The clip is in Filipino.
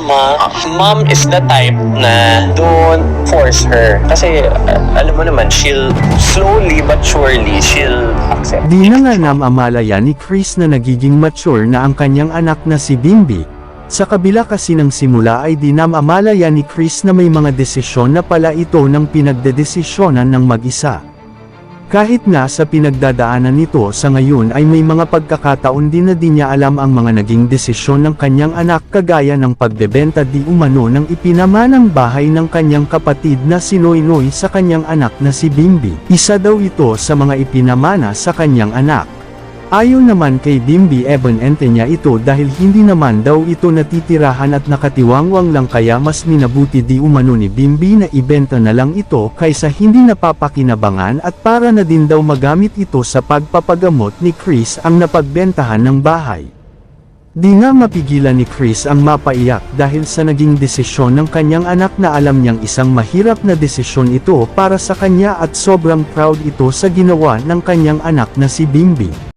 mama. Mom is the type na don't force her. Kasi, alam mo naman, she'll slowly but surely, she'll accept. Di na nga namamalaya ni Chris na nagiging mature na ang kanyang anak na si Bimbi. Sa kabila kasi ng simula ay di namamalaya ni Chris na may mga desisyon na pala ito ng pinagdedesisyonan ng mag-isa. Kahit na sa pinagdadaanan nito sa ngayon ay may mga pagkakataon din na di niya alam ang mga naging desisyon ng kanyang anak kagaya ng pagbebenta di umano ng ipinamanang bahay ng kanyang kapatid na si Noynoy sa kanyang anak na si Bimbi. Isa daw ito sa mga ipinamana sa kanyang anak. Ayon naman kay Bimbi ebonente niya ito dahil hindi naman daw ito natitirahan at nakatiwangwang lang kaya mas minabuti di umano ni Bimbi na ibenta na lang ito kaysa hindi napapakinabangan at para na din daw magamit ito sa pagpapagamot ni Chris ang napagbentahan ng bahay. Di nga mapigilan ni Chris ang mapaiyak dahil sa naging desisyon ng kanyang anak na alam niyang isang mahirap na desisyon ito para sa kanya at sobrang proud ito sa ginawa ng kanyang anak na si Bimbi.